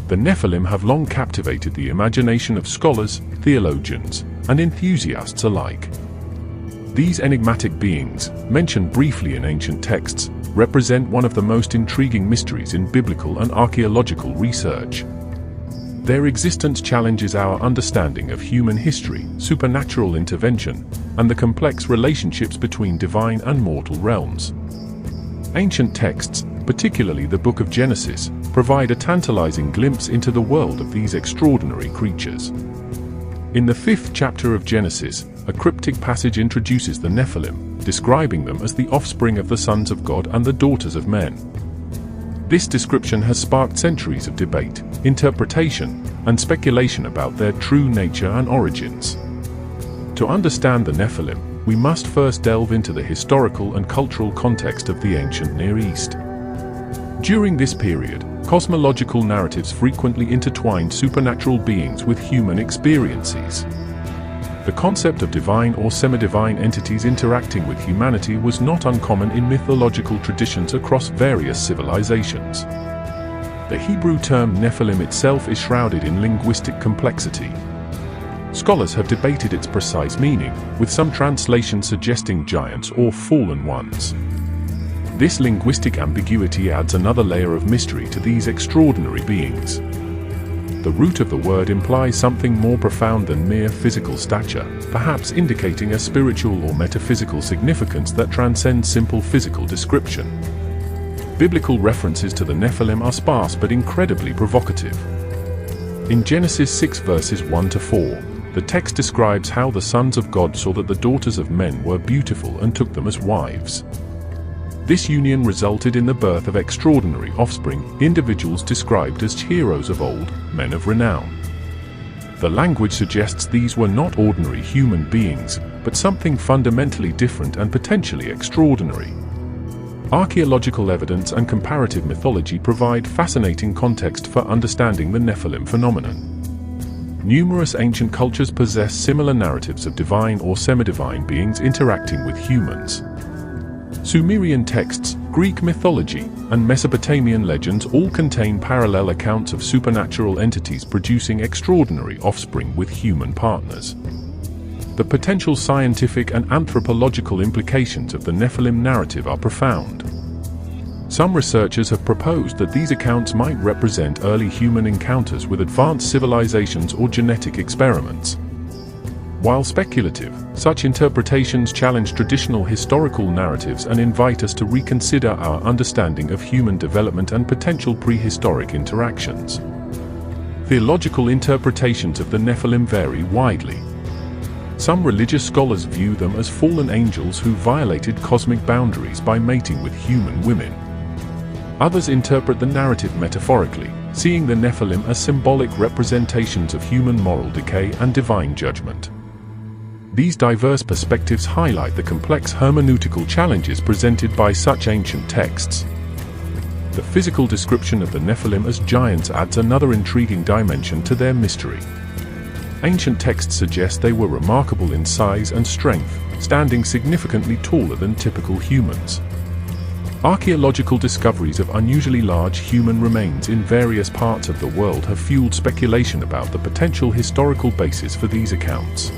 The Nephilim have long captivated the imagination of scholars, theologians, and enthusiasts alike. These enigmatic beings, mentioned briefly in ancient texts, represent one of the most intriguing mysteries in biblical and archaeological research. Their existence challenges our understanding of human history, supernatural intervention, and the complex relationships between divine and mortal realms. Ancient texts, particularly the Book of Genesis, provide a tantalizing glimpse into the world of these extraordinary creatures. In the 5th chapter of Genesis, a cryptic passage introduces the Nephilim, describing them as the offspring of the sons of God and the daughters of men. This description has sparked centuries of debate, interpretation, and speculation about their true nature and origins. To understand the Nephilim, we must first delve into the historical and cultural context of the ancient Near East. During this period, cosmological narratives frequently intertwined supernatural beings with human experiences. The concept of divine or semi-divine entities interacting with humanity was not uncommon in mythological traditions across various civilizations. The Hebrew term Nephilim itself is shrouded in linguistic complexity. Scholars have debated its precise meaning, with some translations suggesting giants or fallen ones. This linguistic ambiguity adds another layer of mystery to these extraordinary beings. The root of the word implies something more profound than mere physical stature, perhaps indicating a spiritual or metaphysical significance that transcends simple physical description. Biblical references to the Nephilim are sparse but incredibly provocative. In Genesis 6 verses 1 to 4, the text describes how the sons of God saw that the daughters of men were beautiful and took them as wives. This union resulted in the birth of extraordinary offspring, individuals described as heroes of old, men of renown. The language suggests these were not ordinary human beings, but something fundamentally different and potentially extraordinary. Archaeological evidence and comparative mythology provide fascinating context for understanding the Nephilim phenomenon. Numerous ancient cultures possess similar narratives of divine or semi-divine beings interacting with humans. Sumerian texts, Greek mythology, and Mesopotamian legends all contain parallel accounts of supernatural entities producing extraordinary offspring with human partners. The potential scientific and anthropological implications of the Nephilim narrative are profound. Some researchers have proposed that these accounts might represent early human encounters with advanced civilizations or genetic experiments. While speculative, such interpretations challenge traditional historical narratives and invite us to reconsider our understanding of human development and potential prehistoric interactions. Theological interpretations of the Nephilim vary widely. Some religious scholars view them as fallen angels who violated cosmic boundaries by mating with human women. Others interpret the narrative metaphorically, seeing the Nephilim as symbolic representations of human moral decay and divine judgment. These diverse perspectives highlight the complex hermeneutical challenges presented by such ancient texts. The physical description of the Nephilim as giants adds another intriguing dimension to their mystery. Ancient texts suggest they were remarkable in size and strength, standing significantly taller than typical humans. Archaeological discoveries of unusually large human remains in various parts of the world have fueled speculation about the potential historical basis for these accounts.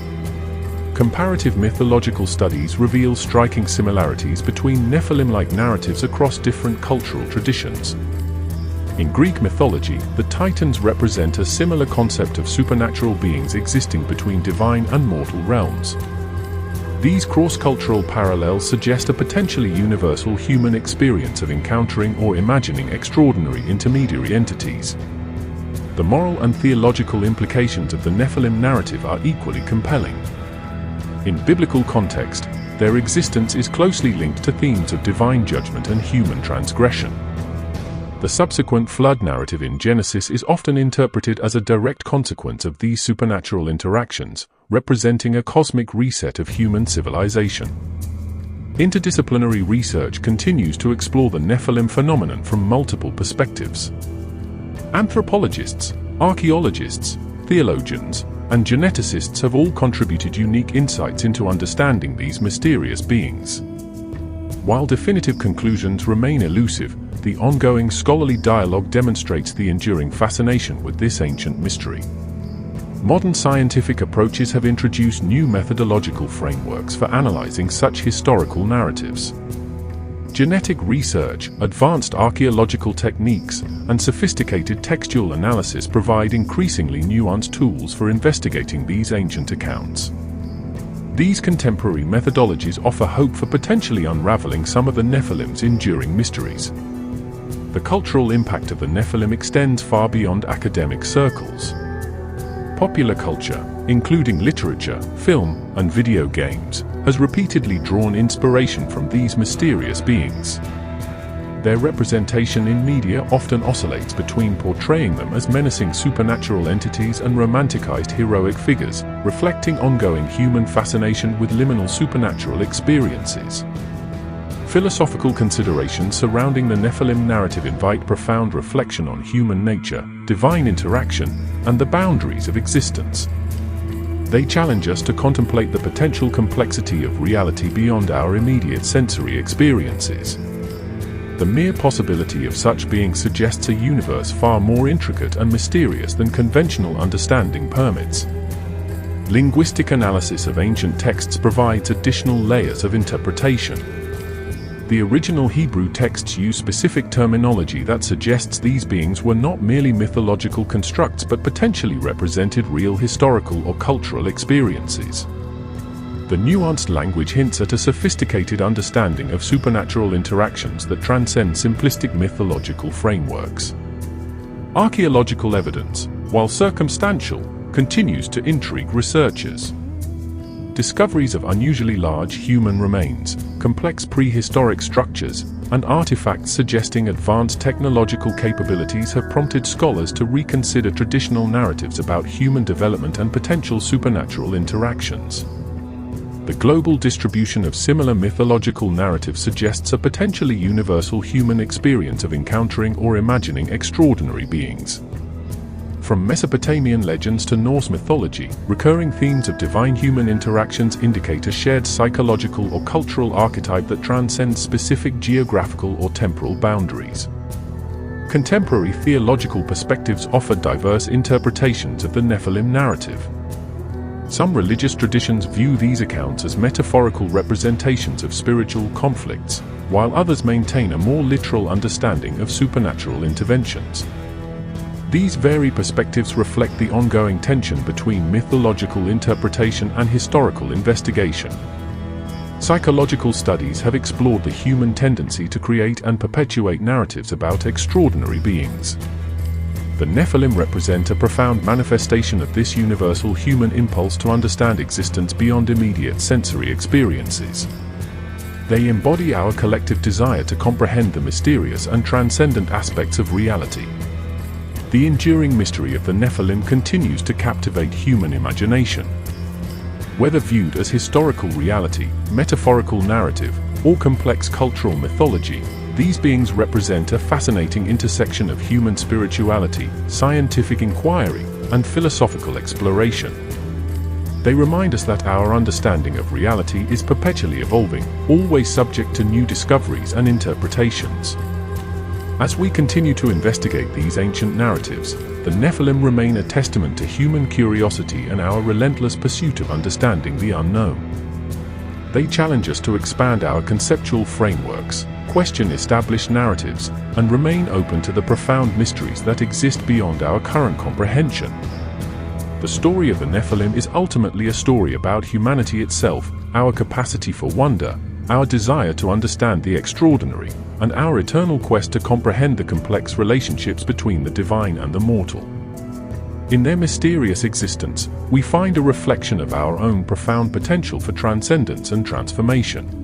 Comparative mythological studies reveal striking similarities between Nephilim-like narratives across different cultural traditions. In Greek mythology, the Titans represent a similar concept of supernatural beings existing between divine and mortal realms. These cross-cultural parallels suggest a potentially universal human experience of encountering or imagining extraordinary intermediary entities. The moral and theological implications of the Nephilim narrative are equally compelling. In biblical context, their existence is closely linked to themes of divine judgment and human transgression. The subsequent flood narrative in Genesis is often interpreted as a direct consequence of these supernatural interactions, representing a cosmic reset of human civilization. Interdisciplinary research continues to explore the Nephilim phenomenon from multiple perspectives. Anthropologists, archaeologists, theologians, and geneticists have all contributed unique insights into understanding these mysterious beings. While definitive conclusions remain elusive, the ongoing scholarly dialogue demonstrates the enduring fascination with this ancient mystery. Modern scientific approaches have introduced new methodological frameworks for analyzing such historical narratives. Genetic research, advanced archaeological techniques, and sophisticated textual analysis provide increasingly nuanced tools for investigating these ancient accounts. These contemporary methodologies offer hope for potentially unraveling some of the Nephilim's enduring mysteries. The cultural impact of the Nephilim extends far beyond academic circles. Popular culture, including literature, film, and video games, has repeatedly drawn inspiration from these mysterious beings. Their representation in media often oscillates between portraying them as menacing supernatural entities and romanticized heroic figures, reflecting ongoing human fascination with liminal supernatural experiences. Philosophical considerations surrounding the Nephilim narrative invite profound reflection on human nature, divine interaction, and the boundaries of existence. They challenge us to contemplate the potential complexity of reality beyond our immediate sensory experiences. The mere possibility of such beings suggests a universe far more intricate and mysterious than conventional understanding permits. Linguistic analysis of ancient texts provides additional layers of interpretation. The original Hebrew texts use specific terminology that suggests these beings were not merely mythological constructs but potentially represented real historical or cultural experiences. The nuanced language hints at a sophisticated understanding of supernatural interactions that transcend simplistic mythological frameworks. Archaeological evidence, while circumstantial, continues to intrigue researchers. Discoveries of unusually large human remains, complex prehistoric structures, and artifacts suggesting advanced technological capabilities have prompted scholars to reconsider traditional narratives about human development and potential supernatural interactions. The global distribution of similar mythological narratives suggests a potentially universal human experience of encountering or imagining extraordinary beings. From Mesopotamian legends to Norse mythology, recurring themes of divine-human interactions indicate a shared psychological or cultural archetype that transcends specific geographical or temporal boundaries. Contemporary theological perspectives offer diverse interpretations of the Nephilim narrative. Some religious traditions view these accounts as metaphorical representations of spiritual conflicts, while others maintain a more literal understanding of supernatural interventions. These varied perspectives reflect the ongoing tension between mythological interpretation and historical investigation. Psychological studies have explored the human tendency to create and perpetuate narratives about extraordinary beings. The Nephilim represent a profound manifestation of this universal human impulse to understand existence beyond immediate sensory experiences. They embody our collective desire to comprehend the mysterious and transcendent aspects of reality. The enduring mystery of the Nephilim continues to captivate human imagination. Whether viewed as historical reality, metaphorical narrative, or complex cultural mythology, these beings represent a fascinating intersection of human spirituality, scientific inquiry, and philosophical exploration. They remind us that our understanding of reality is perpetually evolving, always subject to new discoveries and interpretations. As we continue to investigate these ancient narratives, the Nephilim remain a testament to human curiosity and our relentless pursuit of understanding the unknown. They challenge us to expand our conceptual frameworks, question established narratives, and remain open to the profound mysteries that exist beyond our current comprehension. The story of the Nephilim is ultimately a story about humanity itself, our capacity for wonder, our desire to understand the extraordinary, and our eternal quest to comprehend the complex relationships between the divine and the mortal. In their mysterious existence, we find a reflection of our own profound potential for transcendence and transformation.